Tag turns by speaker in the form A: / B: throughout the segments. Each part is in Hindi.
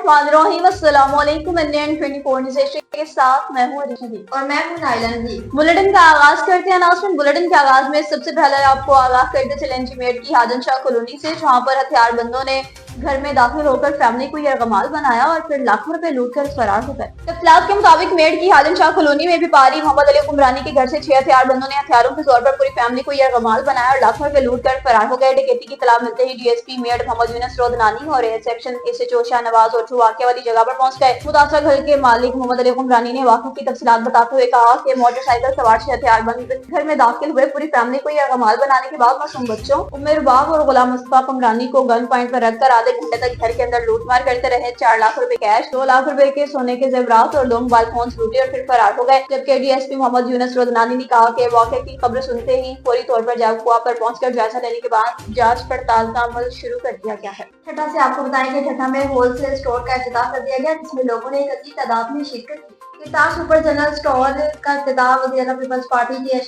A: अस्सलामुअलैकुम इंडियन 24 न्यूज़ के साथ मैं हूं अरिशा
B: और मैं हूं नाइला नज़ीर।
A: बुलेटिन का आगाज करते हैं। अनाउंसमेंट बुलेटिन के आगाज में सबसे पहले आपको आगाह करते चलें मेट की हाजन शाह कॉलोनी से, जहां पर हथियारबंदों ने घर में दाखिल होकर फैमिली को यरगमाल बनाया और फिर लाखों रुपए लूट कर फरार हो गए। तफसीलात के मुताबिक मेट की हाजन शाह कॉलोनी में व्यापारी मोहम्मद अली कुमरानी के घर से 6 हथियारबंदों ने हथियारों के तौर पर पूरी फैमिली को यरगमाल बनाया और लाखों रुपए लूट कर फरार हो गए। डकैती की इत्तला मिलते ही डीएसपी मेट मोहम्मद यूनुस रोदनानी और सेक्शन एसएचओ शाहनवाज और वाक़े वाली जगह पर पहुंच गए। मुतासरा घर के मालिक मोहम्मद अली कुमरानी ने वाक़े की तफसीलात बताते हुए कहा कि मोटरसाइकिल सवार 6 हथियारबंद घर में दाखिल हुए, पूरी फैमिली को यरगमाल बनाने के बाद मासूम बच्चों उम्र बाब और गुलाम मुस्तफा कुमरानी को गन पॉइंट पर रखकर आधे घंटे तक घर के अंदर लूटमार करते रहे। 4 लाख रुपए कैश, 2 लाख रुपए के सोने के जेवरात और 2 मोबाइल फोन लूटे और फिर फरार हो गए। जबकि डीएसपी मोहम्मद यूनुस रोदनानी ने कहा कि वाक़े की खबर सुनते ही फौरी तौर पर जगह पर पहुंचकर जायजा लेने के बाद जांच पड़ताल का अमल शुरू कर दिया गया है।
B: ठट्टा से आपको बताएं कि ठट्टा में होलसेल स्टोर का इफ्तिताह कर दिया गया, जिसमें लोगों ने एक अच्छी तादाद में शिरकत की। इफ्तार सुपर जनरल स्टोर का इफ्तिताह वज़ीर पीपल्स पार्टी के ने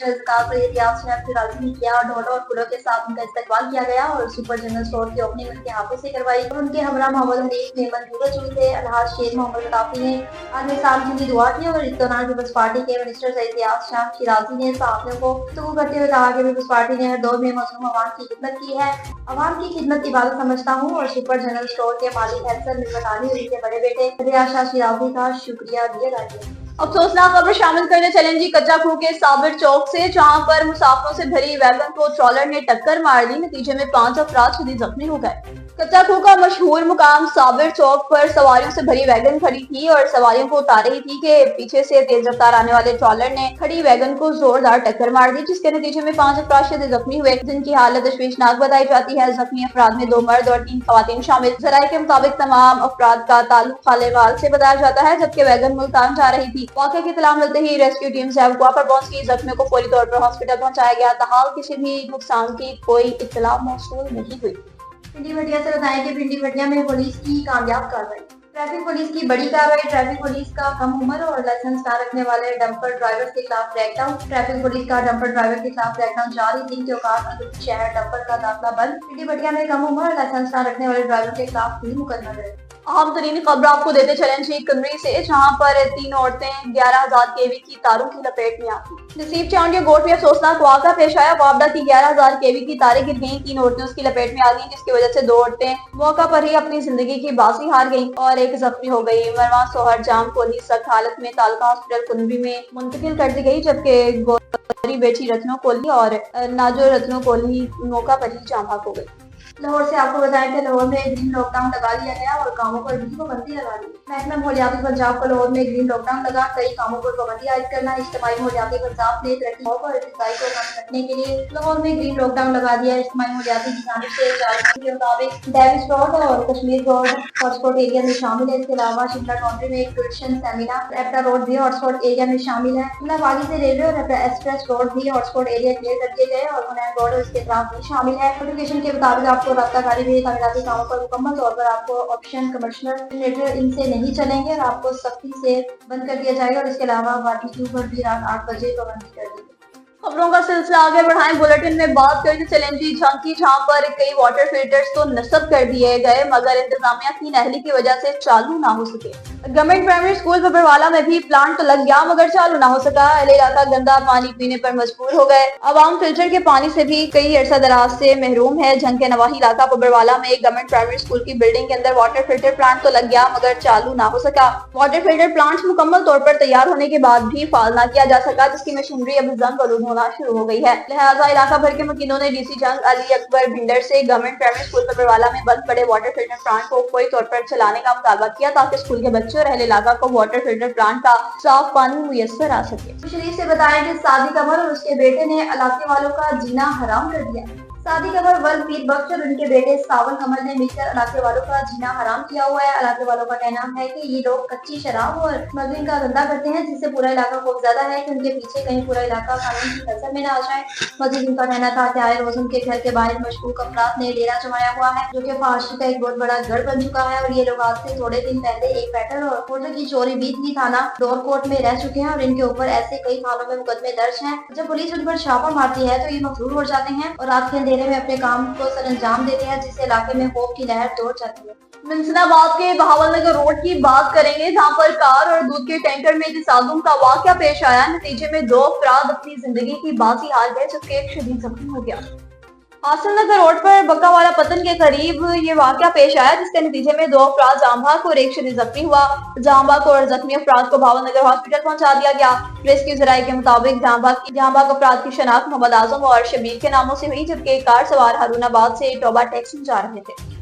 B: किया और ढोलों और फूलों के साथ उनका इस्तकबाल किया गया और सुपर जनरल स्टोर की ओपनिंग उनके हाथों से करवाई और उनके हमरा मोहम्मद हनीफ मेमन हुई थे। अलहाज शेख मोहम्मद मुताफी ने आने साल की दुआ की और इस दौरान पीपल्स पार्टी के मिनिस्टर सैयद शाह शिराजी ने साथियों को गुफ्तगू करते हुए कहा कि पीपल्स पार्टी ने हर दौर में मजलूम अवाम की खिदमत की है। अवाम की खिदमत इबादत समझता हूँ और सुपर जनरल स्टोर के मालिक हैसन मिर्वतानी और उनके बड़े बेटे सैयद शाह शिराजी का शुक्रिया अदा करते हैं।
A: अफसोसनाक खबर शामिल करने चलेंगे कच्चा खूह के साबिर चौक से, जहां पर मुसाफिरों से भरी वैगन को ट्रॉलर ने टक्कर मार दी। नतीजे में 5 अफराद शदीद जख्मी हो गए। कच्चा खूह का मशहूर मुकाम साबिर चौक पर सवारियों से भरी वैगन खड़ी थी और सवारियों को उतार रही थी कि पीछे से तेज रफ्तार आने वाले ट्रॉलर ने खड़ी वैगन को जोरदार टक्कर मार दी, जिसके नतीजे में 5 अफराद शदीद जख्मी हुए, जिनकी हालत तशवीशनाक बताई जाती है। जख्मी अफराद में 2 मर्द और 3 खवातीन शामिल। जराये के मुताबिक तमाम अफराद का ताल्लुक खालेवाल से बताया जाता है, जबकि वैगन मुल्तान जा रही थी। वाक़े की इत्तला मिलते ही रेस्क्यू टीम जगह पर पहुंच गई। जख्मियों को फौरी तौर पर हॉस्पिटल पहुंचाया गया। ताहाल किसी भी नुकसान की कोई इत्तला मौसूल नहीं हुई।
B: भिंडी भटिया से बताएं कि भिंडी भटिया में पुलिस की कामयाब कार्रवाई। ट्रैफिक पुलिस की बड़ी कार्रवाई। ट्रैफिक पुलिस का कम उम्र और लाइसेंस न रखने वाले डंपर ड्राइवर के खिलाफ क्रैकडाउन। ट्रैफिक पुलिस का डंपर ड्राइवर के खिलाफ क्रैकडाउन जारी। दिन के औकात शहर डंपर का दाखिला बंद। भिंडी भटिया में कम उम्र और लाइसेंस न रखने वाले ड्राइवर के खिलाफ भी मुकदमा दर्ज।
A: अहम तरीन खबर आपको देते चलें कमरी से, जहां पर 3 औरतें 11,000 केवी की तारों की लपेट में आती। नसीब चांडिया गोट में अफसोसनाक वाक़ा पेश आया। वापडा की 11,000 केवी की तारें गिर गईं। 3 औरतें उसकी लपेट में आ गईं, जिसकी वजह से 2 औरतें मौका पर ही अपनी जिंदगी की बाजी हार गईं और एक जख्मी हो गई। मरवा सोहर जाम कोहली सख्त हालत में तालका हॉस्पिटल कुंभी में मुंतकिल कर दी गई, जबकि गौरी बेटी रत्नो कोहली और नाजो रत्नो कोहली मौका पर ही जाम भाग हो गई।
B: लाहौर से आपको बताया कि लाहौर में ग्रीन लॉकडाउन लगा लिया गया और कामों पर भी पाबंदी लगा दी। महकमा माहौलियाती पंजाब को लाहौर में ग्रीन लॉकडाउन लगा। कई कामों पर पाबंदी आयद करना। इज्तिमाई माहौलियाती पंजाब ने तरक्की और इर्तिकाई को कम करने के लिए लाहौर में ग्रीन लॉकडाउन लगा दिया। इज्तिमाई माहौलियाती की जानिब से जारी के मुताबिक डेविस रोड और कश्मीर रोड हॉटस्पॉट एरिया में शामिल है। इसके अलावा शिमला काउंटी में एक ट्यूशन सेमिनार एप्टा रोड भी हॉटस्पॉट एरिया में शामिल है। शिमला से रेलवे और एक्सप्रेस रोड भी हॉटस्पॉट एरिया क्लियर कर दिए गए और हुनैन रोड और इसके खिलाफ भी शामिल है। नोटिफिकेशन के मुताबिक आपको राब्ताकारी भी तामीराती कामों पर मुकम्मल तौर पर आपको ऑप्शन कमर्शियल जनरेटर इनसे नहीं चलेंगे और आपको सख्ती से बंद कर दिया जाएगा और इसके अलावा बारबेक्यू पर भी रात 8 बजे पाबंदी कर दी।
A: खबरों का सिलसिला आगे बढ़ाएं। बुलेटिन में बात करते चलेंगे झांकी, जहां पर कई वाटर फिल्टर्स तो नस्ब कर दिए गए, मगर इंतजामिया की नाअहली की वजह से चालू ना हो सके। गवर्नमेंट प्राइमरी स्कूल बबरवाला में भी प्लांट तो लग गया, मगर चालू ना हो सका। अहले इलाका गंदा पानी पीने पर मजबूर हो गए। अवाम फिल्टर के पानी से भी कई अरसा दराज से महरूम है। झंग के नवाही इलाका बबरवाला में एक गवर्नमेंट प्राइमरी स्कूल की बिल्डिंग के अंदर वाटर फिल्टर प्लांट तो लग गया, मगर चालू ना हो सका। वाटर फिल्टर प्लांट मुकम्मल तौर पर तैयार होने के बाद भी फाल ना किया जा सका, जिसकी मशीनरी अब जंग आलूद होना शुरू हो गई है। लिहाजा इलाका भर के मकीनों ने डीसी जंग अली अकबर भिंडर से गवर्नमेंट प्राइमरी स्कूल बबरवाला में बंद पड़े वाटर फिल्टर प्लांट को फौरी तौर पर चलाने का मुतालबा किया, ताकि स्कूल के बच्चों और अहले इलाका को वाटर फिल्टर प्लांट का साफ पानी मुयस्सर आ सके।
B: शरीफ से बताएं कि सादिक कमर और उसके बेटे ने इलाके वालों का जीना हराम कर दिया। सादिक कमर वल पीर बख्श और उनके बेटे सावन कमर ने मिलकर इलाके वालों का जीना हराम किया हुआ है। इलाके वालों का कहना है कि ये लोग कच्ची शराब और स्मगलिंग का धंधा करते हैं, जिससे पूरा इलाका खूब ज्यादा है कि उनके पीछे कहीं पूरा इलाका कानून की नजर में न आ जाए। मजीद उनका कहना था कि आए रोज उनके घर के बाहर मशकूक अफराद ने डेरा जमाया हुआ है, जो कि फाशी का एक बहुत बड़ा गढ़ बन चुका है और ये लोग आज से थोड़े दिन पहले एक पेट्रोल और मोटर की चोरी भी थाना डोरकोट में रह चुके हैं और इनके ऊपर ऐसे कई थानों में मुकदमे दर्ज हैं। जब पुलिस उन पर छापा मारती है तो ये मजबूर हो जाते हैं और रात के अंधेरे अंधेरे में अपने काम को सर अंजाम देते हैं, जिससे इलाके में खौफ की लहर दौड़ जाती है।
A: मुंसनाबाद के बहावलनगर रोड की बात करेंगे, जहां पर कार और दूध के टैंकर में तसादुम का वाकया पेश आया। नतीजे में 2 अफराद अपनी जिंदगी की बाजी हार गए, जबकि एक शदीद जख्मी हो गया। हासिलनगर रोड पर बक्कावाला पतन के करीब ये वाकया पेश आया, जिसके नतीजे में 2 अफराद जाम बहक और एक शदीद जख्मी हुआ। जाम बहक और जख्मी अफराद को बहावलनगर हॉस्पिटल पहुंचा दिया गया। रेस्क्यू जराये के मुताबिक जाम बहक अफराद की शनाख्त मोहम्मद आजम और शबीर के नामों से हुई, जबकि कार सवार हारूनाबाद से टोबा टैक्स में जा रहे थे।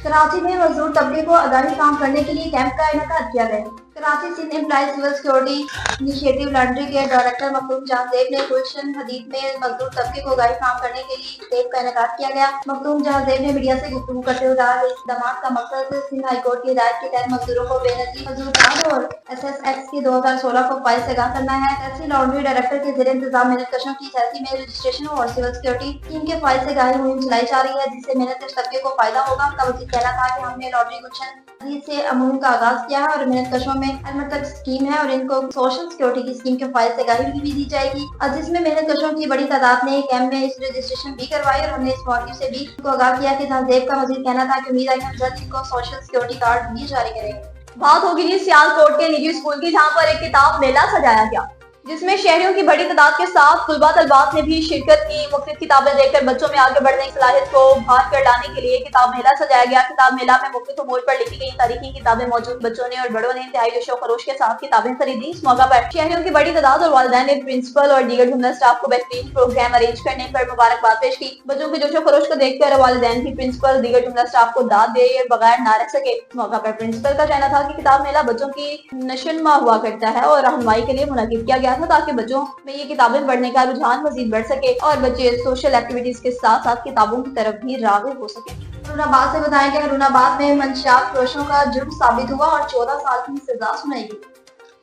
B: कराची में मजदूर तबके को आगाही काम करने के लिए कैंप का इनेकाद किया गया। Karachi Sindh employ civil security initiative laundry के डायरेक्टर मखदूम जहांजेब ने गुलशन हदीद में मजदूर तबके को आगाही काम करने के लिए कैंप का इनेकाद किया गया। मखदूम जहांजेब ने मीडिया से गुफ्तगू करते हुए कहा इस इक़दाम का मकसद सिंध हाईकोर्ट की हिदायत के तहत मजदूरों को बेनजीर मजदूर कार्ड और SSX की 2016 को फाइल से आगाह करना है। तहसील लॉन्ड्री डायरेक्टर के जेर इंतजाम मेहनतकशों की तहसील में रजिस्ट्रेशन और सिविल सिक्योरिटी टीम के फाइल से आगाही मुहिम चलाई जा रही है, जिससे मेहनतकश तबके को फायदा होगा। उनका वजीर कहना था कि हमने लॉन्ड्री गुलशन से अमूम का आगाज किया है और मेहनतकशों में अलमत तक स्कीम है और इनको सोशल सिक्योरिटी की स्कीम के फाइल से आगाही भी दी जाएगी, और जिसमें मेहनतकशों की बड़ी तादाद ने कैंप में इस रजिस्ट्रेशन भी करवाई। और हमने इस मौके से भी इनको आगाह किया कि जहांजेब का वजीर कहना था कि उम्मीद है कि हम जल्द इनको सोशल सिक्योरिटी कार्ड भी जारी करेंगे। बात होगी जी सियालकोट के निजी स्कूल की, जहाँ पर एक किताब मेला सजाया गया, जिसमें शहरियों की बड़ी तादाद के साथ तुलबा तलबात ने भी शिरकत की। मुख्तलिफ किताबें देखकर बच्चों में आगे बढ़ने की सलाहियत को उभार कर लाने के लिए किताब मेला सजाया गया। किताब मेला में मुख्तलिफ अमूर पर लिखी गई तारीखी किताबें मौजूद बच्चों ने और बड़ों ने इंतहाई जोश और खरोश के साथ किताबें खरीदी। इस मौका पर शहरियों की बड़ी तादाद और वालिदैन ने प्रिंसिपल और दीगर जुमला स्टाफ को बेहतरीन प्रोग्राम अरेंज करने पर मुबारकबाद पेश की। बच्चों के जोशो खरोश को देखकर वालिदैन भी प्रिंसिपल दीगर जुमला स्टाफ को दाद दे बगैर न रह सके। इस मौका पर प्रिंसिपल का कहना था कि किताब मेला बच्चों की नशोनुमा हुआ करता है और रहनुमाई के लिए मुनक्किद किया गया था, ताकि बच्चों में ये किताबें पढ़ने का रुझान मजीद बढ़ सके और बच्चे सोशल एक्टिविटीज के साथ साथ किताबों की तरफ भी राग़िब हो सके। हारूनाबाद से बताया कि हारूनाबाद में मंशियात फरोशों का जुर्म साबित हुआ और 14 साल की सजा सुनाई गई।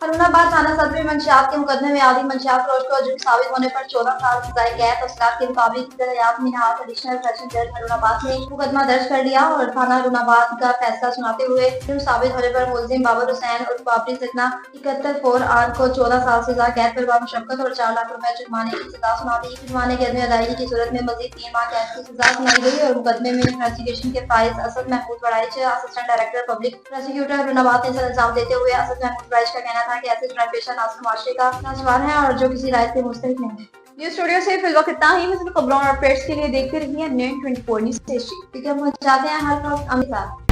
B: हारूनाबाद थाना सदर में मंशियात के मुकदमे में आदि मंशियात फरोश को जुर्म साबित होने पर 14 साल सजाए कैद। तफसीलात के मुताबिक हयात मिनहास एडिशनल सेशन जज हारूनाबाद ने मुकदमा दर्ज कर लिया और थाना हारूनाबाद का फैसला सुनाते हुए जुर्म साबित होने पर मुलजिम बाबर हुसैन उर्फ बाबरी सजना 71 को 14 साल सजा कैद पर बामुशक्कत और 4 लाख रुपए जुर्माने की सजा सुना दी। जुर्माने की अदम अदायगी की सूरत में मजीद 3 माह कैद की सजा सुनाई गई और मुकदमे में इन्वेस्टिगेशन के Faiz Asad Mahmood Waraich assistant director public prosecutor Haroonabad ने अंजाम देते हुए असद महमूद वड़ाइच का कहना था कि ऐसे जुर्म पेशा नाज़िर माशरे का नौजवान है और जो किसी राय से मुस्तहिक नहीं है।
A: न्यूज़ स्टूडियो से फिलहाल इतना ही। मज़ीद खबरों और अपडेट्स के लिए देखते रहिए नेट 24 न्यूज़।
B: हम चाहते हैं हर वक्त अमृतसर।